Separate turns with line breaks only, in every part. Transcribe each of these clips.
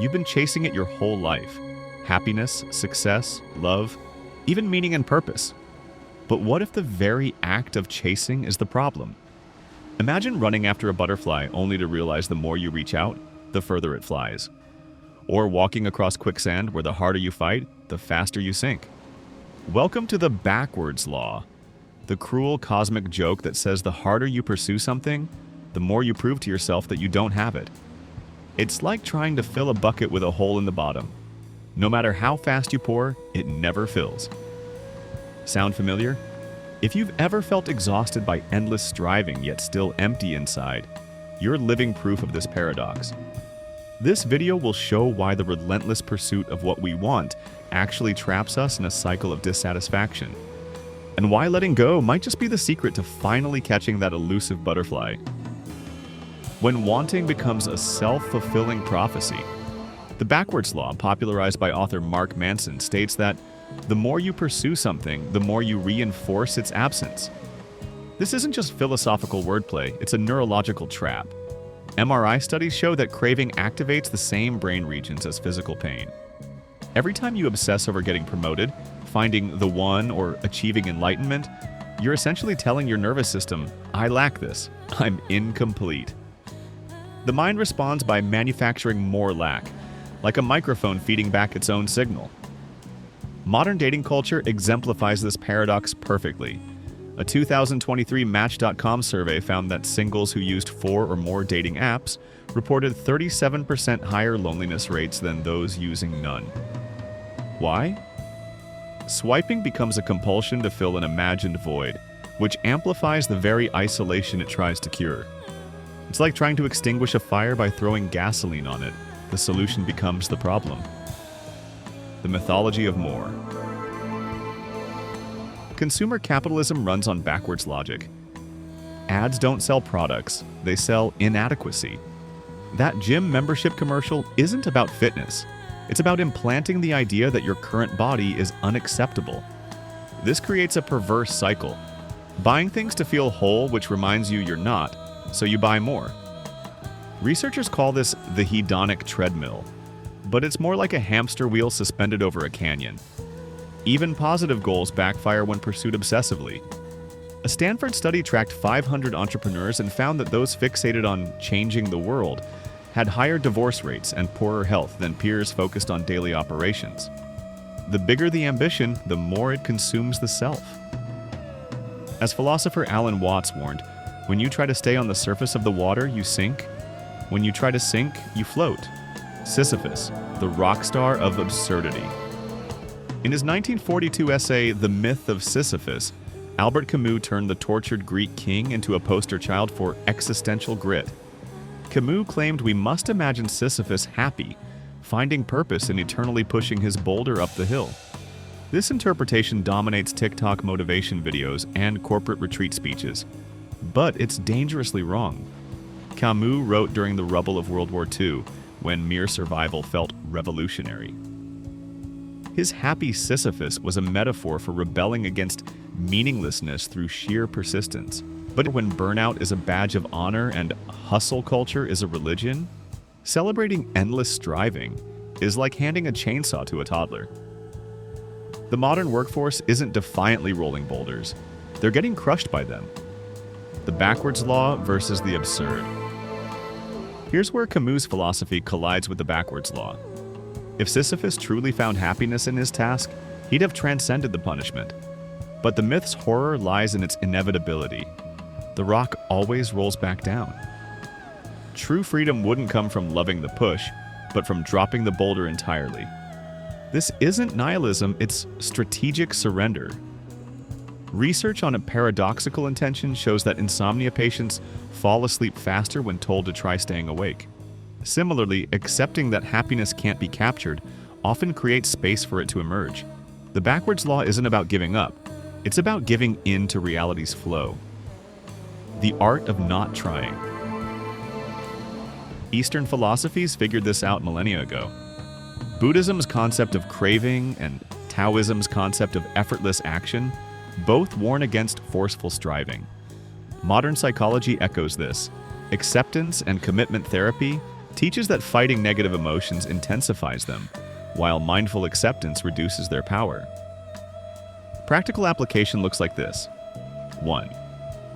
you've been chasing it your whole life. Happiness, success, love, even meaning and purpose. But what if the very act of chasing is the problem? Imagine running after a butterfly only to realize the more you reach out, the further it flies. Or walking across quicksand where the harder you fight, the faster you sink. Welcome to the backwards law, the cruel cosmic joke that says the harder you pursue something, the more you prove to yourself that you don't have it. It's like trying to fill a bucket with a hole in the bottom. No matter how fast you pour, it never fills. Sound familiar? If you've ever felt exhausted by endless striving yet still empty inside, you're living proof of this paradox. This video will show why the relentless pursuit of what we want actually traps us in a cycle of dissatisfaction, and why letting go might just be the secret to finally catching that elusive butterfly. When wanting becomes a self-fulfilling prophecy, the backwards law, popularized by author Mark Manson, states that the more you pursue something, the more you reinforce its absence. This isn't just philosophical wordplay, it's a neurological trap. MRI studies show that craving activates the same brain regions as physical pain. Every time you obsess over getting promoted, finding the one, or achieving enlightenment, you're essentially telling your nervous system, I lack this, I'm incomplete. The mind responds by manufacturing more lack, like a microphone feeding back its own signal. Modern dating culture exemplifies this paradox perfectly. A 2023 Match.com survey found that singles who used 4 or more dating apps reported 37% higher loneliness rates than those using none. Why? Swiping becomes a compulsion to fill an imagined void, which amplifies the very isolation it tries to cure. It's like trying to extinguish a fire by throwing gasoline on it. The solution becomes the problem. The Mythology of More. Consumer capitalism runs on backwards logic. Ads don't sell products, they sell inadequacy. That gym membership commercial isn't about fitness. It's about implanting the idea that your current body is unacceptable. This creates a perverse cycle. Buying things to feel whole, which reminds you you're not, so you buy more. Researchers call this the hedonic treadmill, but it's more like a hamster wheel suspended over a canyon. Even positive goals backfire when pursued obsessively. A Stanford study tracked 500 entrepreneurs and found that those fixated on changing the world had higher divorce rates and poorer health than peers focused on daily operations. The bigger the ambition, the more it consumes the self. As philosopher Alan Watts warned, when you try to stay on the surface of the water, you sink. When you try to sink, you float. Sisyphus, the rock star of absurdity. In his 1942 essay, The Myth of Sisyphus, Albert Camus turned the tortured Greek king into a poster child for existential grit. Camus claimed we must imagine Sisyphus happy, finding purpose in eternally pushing his boulder up the hill. This interpretation dominates TikTok motivation videos and corporate retreat speeches. But it's dangerously wrong. Camus wrote during the rubble of World War II, when mere survival felt revolutionary. His happy Sisyphus was a metaphor for rebelling against meaninglessness through sheer persistence. But when burnout is a badge of honor and hustle culture is a religion, celebrating endless striving is like handing a chainsaw to a toddler. The modern workforce isn't defiantly rolling boulders. They're getting crushed by them. The backwards law versus the absurd. Here's where Camus' philosophy collides with the backwards law. If Sisyphus truly found happiness in his task, he'd have transcended the punishment. But the myth's horror lies in its inevitability. The rock always rolls back down. True freedom wouldn't come from loving the push, but from dropping the boulder entirely. This isn't nihilism, it's strategic surrender. Research on a paradoxical intention shows that insomnia patients fall asleep faster when told to try staying awake. Similarly, accepting that happiness can't be captured often creates space for it to emerge. The backwards law isn't about giving up, it's about giving in to reality's flow. The art of not trying. Eastern philosophies figured this out millennia ago. Buddhism's concept of craving and Taoism's concept of effortless action both warn against forceful striving. Modern psychology echoes this. Acceptance and commitment therapy teaches that fighting negative emotions intensifies them, while mindful acceptance reduces their power. Practical application looks like this. 1.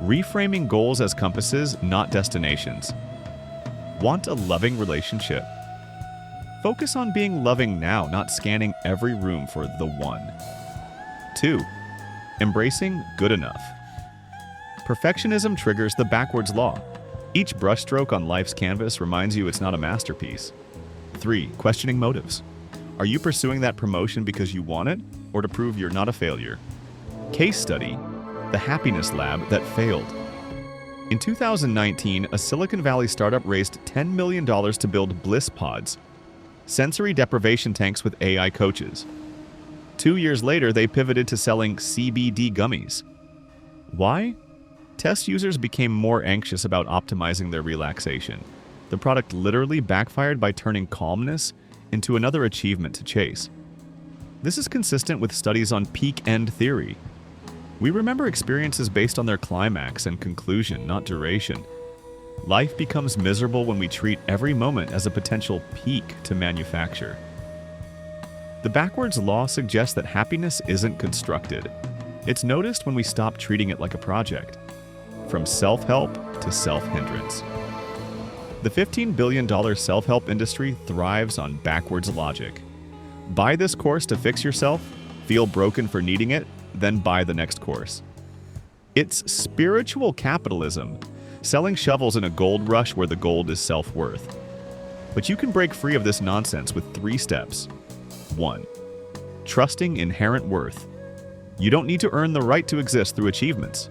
Reframing goals as compasses, not destinations. Want a loving relationship? Focus on being loving now, not scanning every room for the one. 2. Embracing good enough. Perfectionism triggers the backwards law. Each brushstroke on life's canvas reminds you it's not a masterpiece. 3. Questioning motives. Are you pursuing that promotion because you want it, or to prove you're not a failure? Case study: the happiness lab that failed. In 2019, a Silicon Valley startup raised $10 million to build Bliss Pods, sensory deprivation tanks with AI coaches. 2 years later, they pivoted to selling CBD gummies. Why? Test users became more anxious about optimizing their relaxation. The product literally backfired by turning calmness into another achievement to chase. This is consistent with studies on peak end theory. We remember experiences based on their climax and conclusion, not duration. Life becomes miserable when we treat every moment as a potential peak to manufacture. The backwards law suggests that happiness isn't constructed. It's noticed when we stop treating it like a project. From self-help to self-hindrance. The $15 billion self-help industry thrives on backwards logic. Buy this course to fix yourself, feel broken for needing it, then buy the next course. It's spiritual capitalism, selling shovels in a gold rush where the gold is self-worth. But you can break free of this nonsense with 3 steps. 1. Trusting inherent worth. You don't need to earn the right to exist through achievements.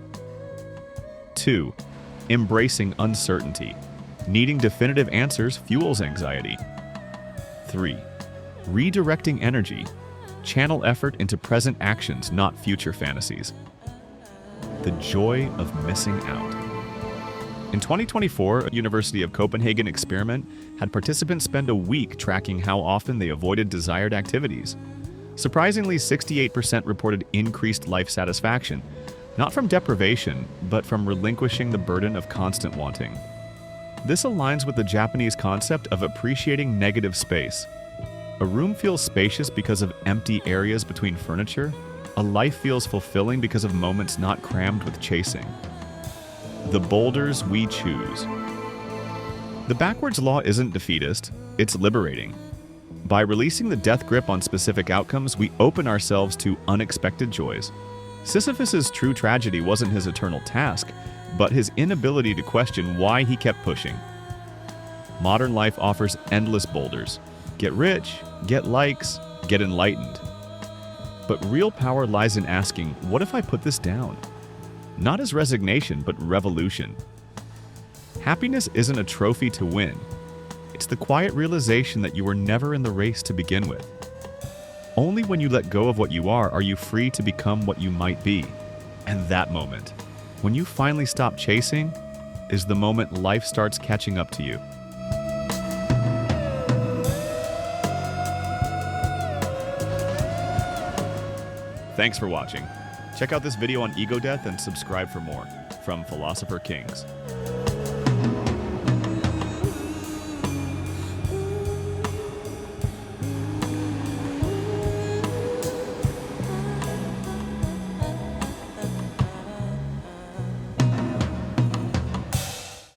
2. Embracing uncertainty. Needing definitive answers fuels anxiety. 3. Redirecting energy. Channel effort into present actions, not future fantasies. The joy of missing out. In 2024, a University of Copenhagen experiment had participants spend a week tracking how often they avoided desired activities. Surprisingly, 68% reported increased life satisfaction, not from deprivation, but from relinquishing the burden of constant wanting. This aligns with the Japanese concept of appreciating negative space. A room feels spacious because of empty areas between furniture. A life feels fulfilling because of moments not crammed with chasing. The boulders we choose. The backwards law isn't defeatist, it's liberating. By releasing the death grip on specific outcomes, we open ourselves to unexpected joys. Sisyphus's true tragedy wasn't his eternal task, but his inability to question why he kept pushing. Modern life offers endless boulders. Get rich, get likes, get enlightened. But real power lies in asking, what if I put this down? Not as resignation, but revolution. Happiness isn't a trophy to win. It's the quiet realization that you were never in the race to begin with. Only when you let go of what you are you free to become what you might be. And that moment, when you finally stop chasing, is the moment life starts catching up to you. Thanks for watching. Check out this video on ego death and subscribe for more. From Philosopher Kings.